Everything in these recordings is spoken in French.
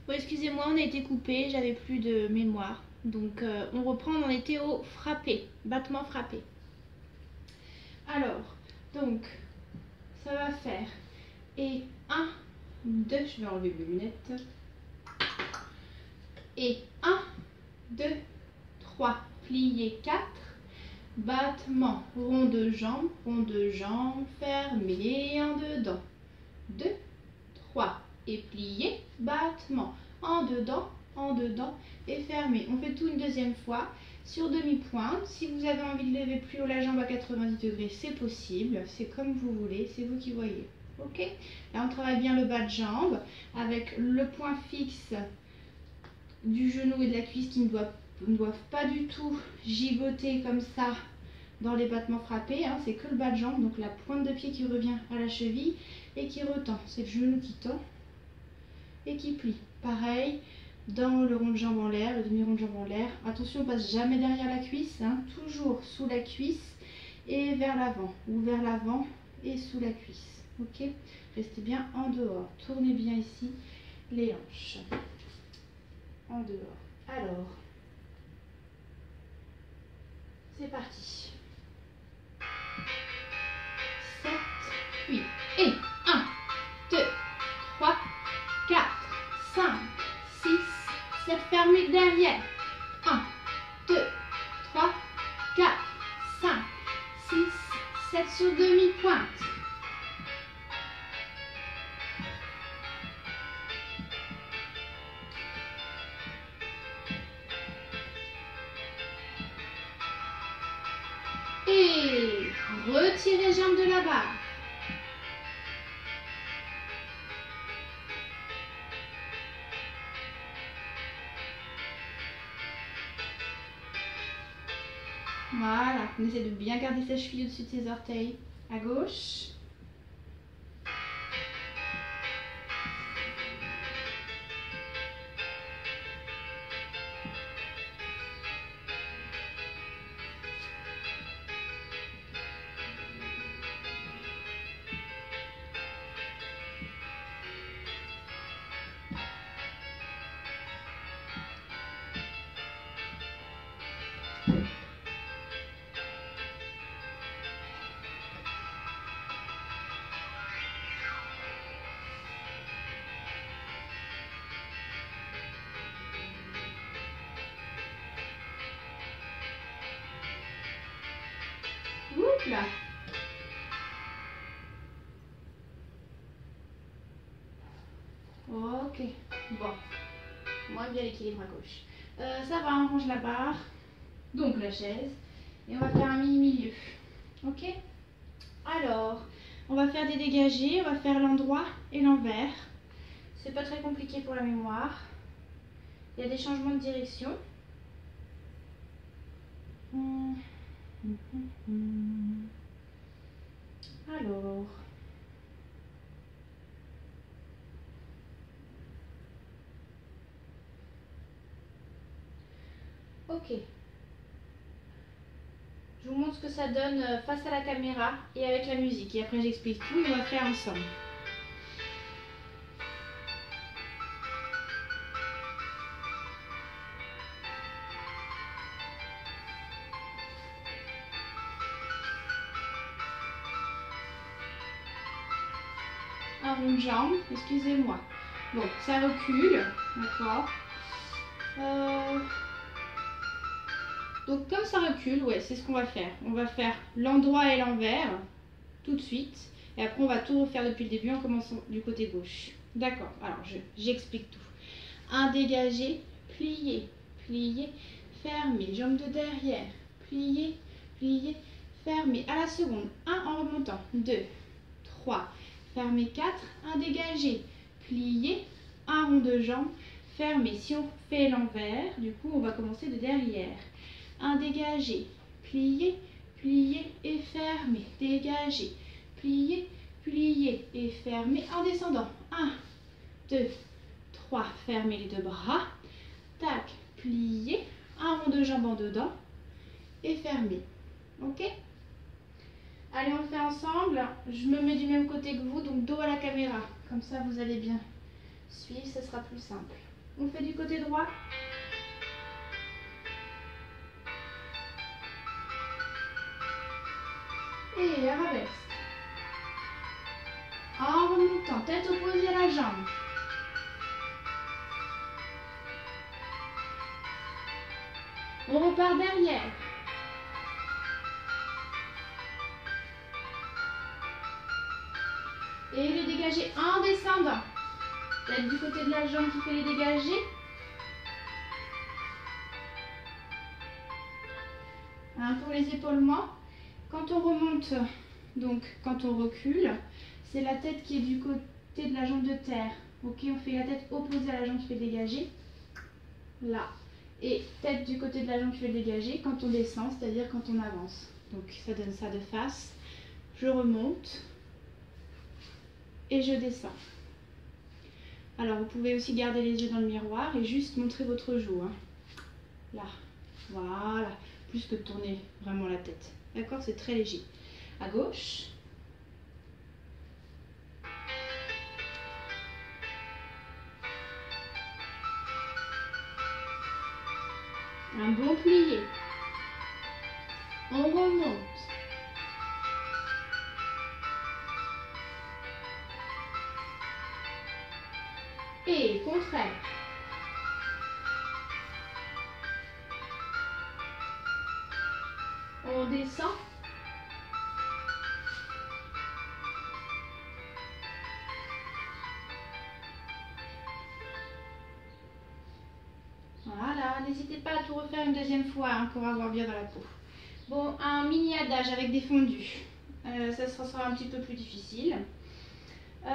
Bon, excusez-moi, on a été coupé, j'avais plus de mémoire. Donc, on reprend, on en était au frappé, battement frappé. Alors, donc, ça va faire et 1, 2, je vais enlever mes lunettes. Et 1, 2, 3, plié 4, battement, rond de jambe, fermé, en dedans. 2, 3, et plié, battement, en dedans et fermé. On fait tout une deuxième fois sur demi-pointe. Si vous avez envie de lever plus haut la jambe à 90 degrés, c'est possible, c'est comme vous voulez, c'est vous qui voyez. Ok? Là, on travaille bien le bas de jambe avec le point fixe du genou et de la cuisse qui ne doivent pas du tout gigoter comme ça dans les battements frappés, hein. C'est que le bas de jambe, donc la pointe de pied qui revient à la cheville et qui retend. C'est le genou qui tend et qui plie. Pareil dans le rond de jambe en l'air, le demi-rond de jambe en l'air. Attention, on passe jamais derrière la cuisse, hein. Toujours sous la cuisse et vers l'avant, ou vers l'avant et sous la cuisse. Ok? Restez bien en dehors. Tournez bien ici les hanches. En dehors. Alors, c'est parti. 7, 8 et 1, 2, 3, 4, 5, 6, 7, fermez derrière. 1, 2, 3, 4, 5, 6, 7 sur demi-pointe. Et retirez jambes de la barre. Voilà, on essaie de bien garder sa cheville au-dessus de ses orteils. À gauche. Oups là. Ok, bon, moins bien l'équilibre à gauche. Ça va, on range la barre, donc la chaise, et on va faire un mini-milieu. Ok? Alors, on va faire des dégagés, on va faire l'endroit et l'envers. C'est pas très compliqué pour la mémoire. Il y a des changements de direction. Alors... Ok. Je vous montre ce que ça donne face à la caméra et avec la musique. Et après j'explique tout et on va faire ensemble. Un rond de jambe, excusez-moi. Bon, ça recule, d'accord. Donc comme ça recule, ouais, c'est ce qu'on va faire. On va faire l'endroit et l'envers tout de suite. Et après, on va tout refaire depuis le début en commençant du côté gauche. D'accord, alors j'explique tout. Un dégagé, plié, plié, fermé. Jambe de derrière, plié, plié, fermé. À la seconde, 1 en remontant, 2, 3, fermé 4, un dégagé, plié, un rond de jambe, fermé. Si on fait l'envers, du coup, on va commencer de derrière. Un dégagé, plié, plié et fermé, dégagé, plié, plié et fermé en descendant. 1, 2, 3, fermez les deux bras, tac, plié, un rond de jambe en dedans et fermé. Ok? Allez, on le fait ensemble. Je me mets du même côté que vous, donc dos à la caméra. Comme ça, vous allez bien suivre, ça sera plus simple. On fait du côté droit. Et arabesque. En remontant, tête opposée à la jambe. On repart derrière. Et les dégager en descendant. Tête du côté de la jambe qui fait les dégager. Pour les épaulements, quand on remonte, donc quand on recule, c'est la tête qui est du côté de la jambe de terre. Ok, on fait la tête opposée à la jambe qui fait dégager. Là. Et tête du côté de la jambe qui fait dégager quand on descend, c'est-à-dire quand on avance. Donc ça donne ça de face. Je remonte et je descends. Alors vous pouvez aussi garder les yeux dans le miroir et juste montrer votre joue. Hein. Là. Voilà. Plus que de tourner vraiment la tête. D'accord? C'est très léger. À gauche. Un bon plié. On remonte. Et contraire. On descend. Voilà, n'hésitez pas à tout refaire une deuxième fois hein, pour avoir bien dans la peau. Bon, un mini adage avec des fondus. Ça sera un petit peu plus difficile. Je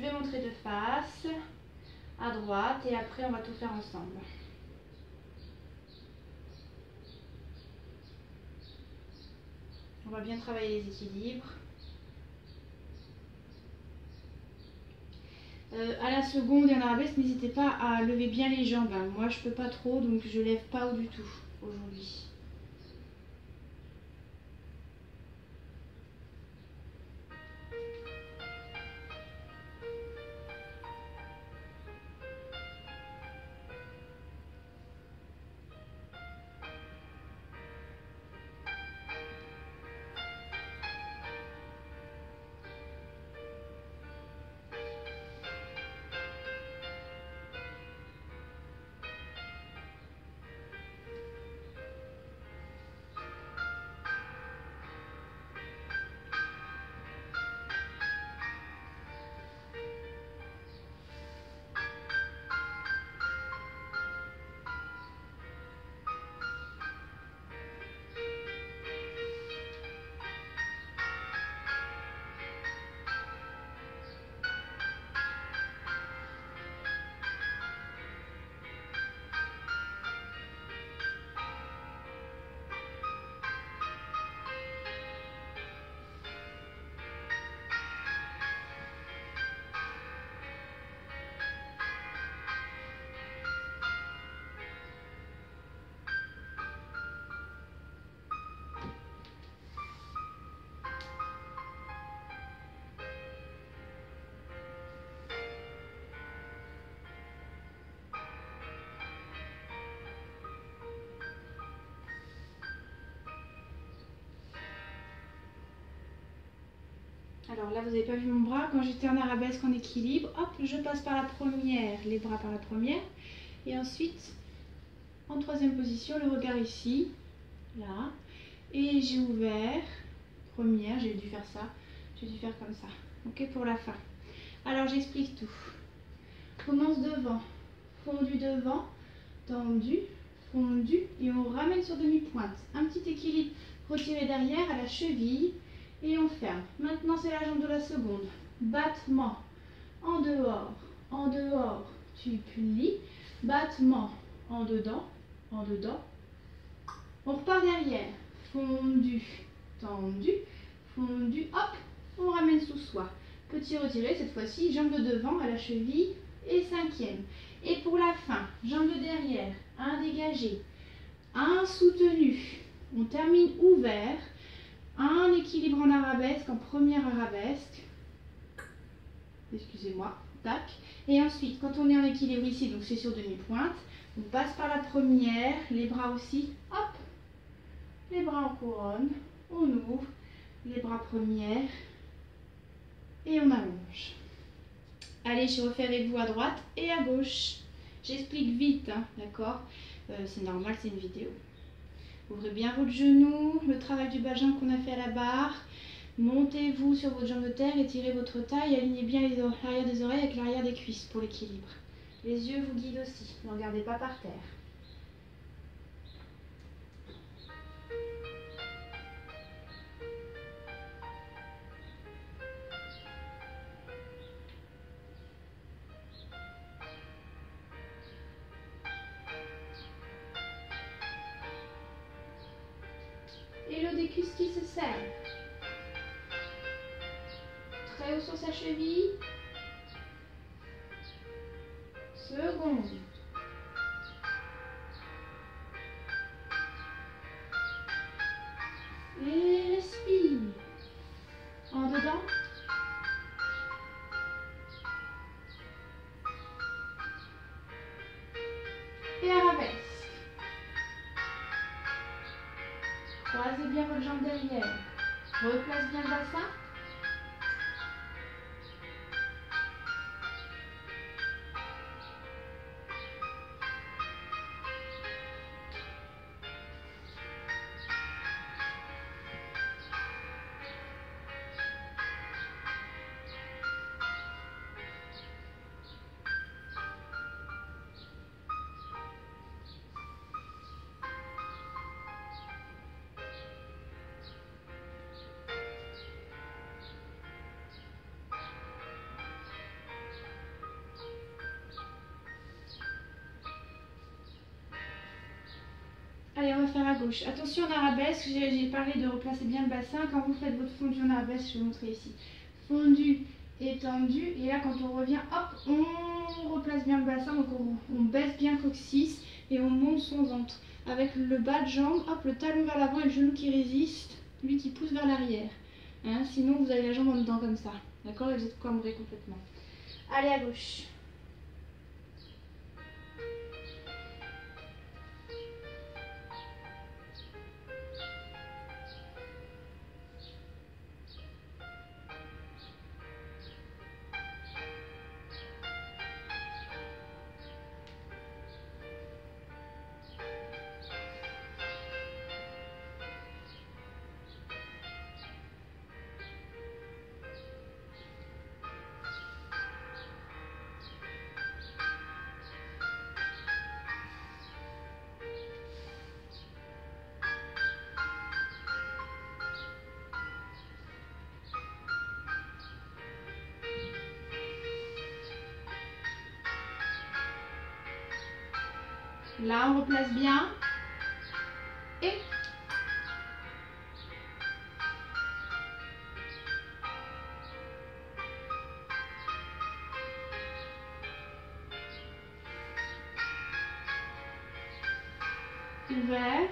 vais montrer de face, à droite, et après on va tout faire ensemble. On va bien travailler les équilibres. À la seconde et en arabesque, n'hésitez pas à lever bien les jambes. Hein. Moi, je peux pas trop, donc je lève pas du tout aujourd'hui. Alors là, vous n'avez pas vu mon bras. Quand j'étais en arabesque en équilibre, hop, je passe par la première, les bras par la première. Et ensuite, en troisième position, le regard ici, là. Et j'ai ouvert, première, j'ai dû faire ça. J'ai dû faire comme ça. Ok, pour la fin. Alors, j'explique tout. Commence devant, fondu devant, tendu, fondu. Et on ramène sur demi-pointe. Un petit équilibre retiré derrière à la cheville. Et on ferme. Maintenant, c'est la jambe de la seconde. Battement. En dehors, tu plies. Battement. En dedans, en dedans. On repart derrière. Fondu, tendu, fondu. Hop, on ramène sous soi. Petit retiré, cette fois-ci, jambe de devant à la cheville et cinquième. Et pour la fin, jambe de derrière, un dégagé, un soutenu. On termine ouvert. Un équilibre en arabesque, en première arabesque. Excusez-moi, Tac. Et ensuite, quand on est en équilibre ici, donc c'est sur demi-pointe, on passe par la première, les bras aussi, hop, les bras en couronne, on ouvre, les bras première, et on allonge. Allez, je refais avec vous à droite et à gauche. J'explique vite, hein, d'accord? C'est normal, c'est une vidéo. Ouvrez bien votre genou, le travail du bas de jambe qu'on a fait à la barre. Montez-vous sur votre jambe de terre, étirez votre taille, alignez bien l'arrière des oreilles avec l'arrière des cuisses pour l'équilibre. Les yeux vous guident aussi, ne regardez pas par terre. Et le des cuisses qui se serre. Très haut sur sa cheville. Seconde. Et respire. En dedans. Et arabesque. Croisez bien votre jambe derrière. Replace bien le bassin. Allez, on va faire à gauche. Attention en arabesque, j'ai parlé de replacer bien le bassin. Quand vous faites votre fondu en arabesque, je vais vous montrer ici. Fondu, étendu. Et là, quand on revient, hop, on replace bien le bassin. Donc, on baisse bien le coccyx et on monte son ventre. Avec le bas de jambe, hop, le talon vers l'avant et le genou qui résiste. Lui qui pousse vers l'arrière. Hein, sinon, vous avez la jambe en dedans comme ça. D'accord? Et vous êtes cambré complètement. Allez, à gauche. Là, on replace bien. Et ouvert.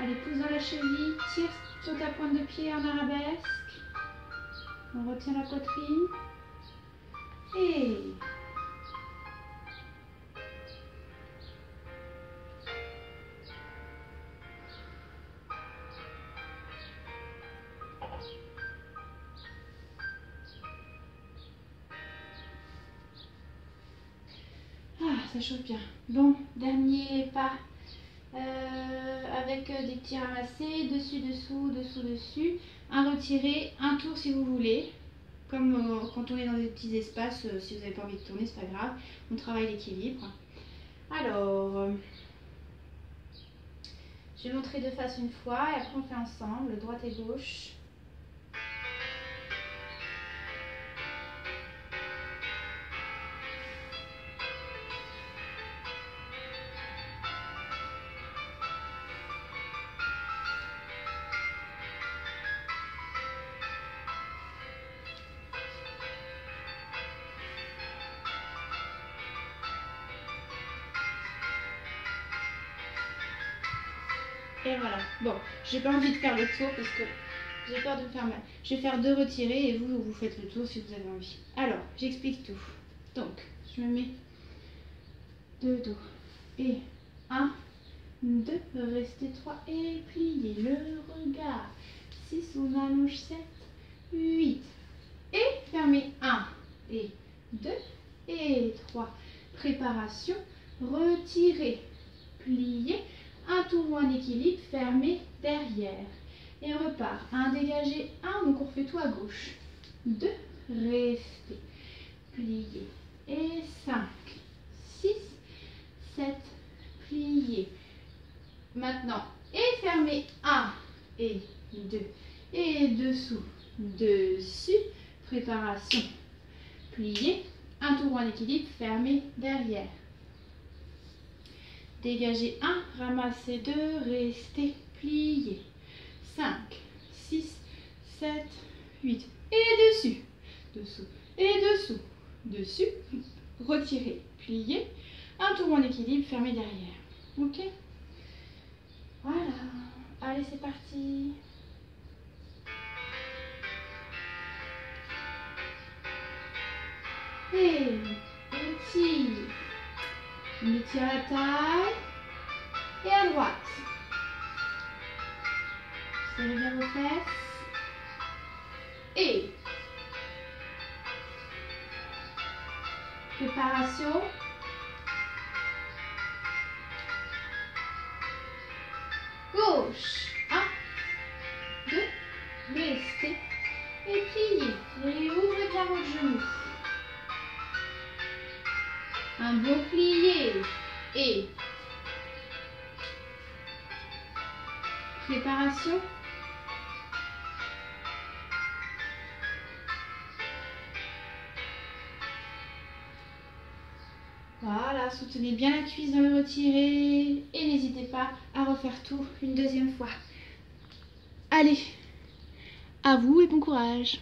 Allez, pousse dans la cheville, tire sur ta pointe de pied en arabesque. On retient la poitrine. Et ça chauffe bien. Bon, dernier pas avec des petits ramassés, dessus, dessous, dessous, dessus. Un retiré, un tour si vous voulez. Comme quand on est dans des petits espaces, si vous n'avez pas envie de tourner, c'est pas grave. On travaille l'équilibre. Alors, je vais montrer de face une fois et après on fait ensemble, droite et gauche. Et voilà. Bon, j'ai pas envie de faire le tour parce que J'ai peur de me faire mal. Je vais faire 2 retirés et vous faites le tour si vous avez envie. Alors, j'explique tout. Donc, je me mets 2 dos. Et 1, 2, restez 3 et pliez le regard. 6, on allonge 7, 8. Et fermez 1 et 2 et 3. Préparation, retirez, pliez. Un tour ou un équilibre, fermez derrière. Et on repart. 1, dégagez, 1, donc on refait tout à gauche. 2, restez, pliez. Et 5, 6, 7, pliez. Maintenant, et fermez 1 et 2. Et dessous, dessus, préparation, pliez. Un tour ou un équilibre, fermez derrière. Dégagez 1, ramassez 2, restez, pliez. 5, 6, 7, 8. Et dessus, dessous, et dessous, dessus. Retirez, pliez. Un tour en équilibre, fermez derrière. Ok? Voilà. Allez, c'est parti. Et étire. On étire la taille. Et à droite. Serrez bien vos fesses. Et préparation. Gauche. 1, 2, restez. Et pliez. Et ouvrez bien vos genoux. Un bon plié. Et préparation. Voilà, soutenez bien la cuisse dans le retiré et n'hésitez pas à refaire tout une deuxième fois. Allez, à vous et bon courage.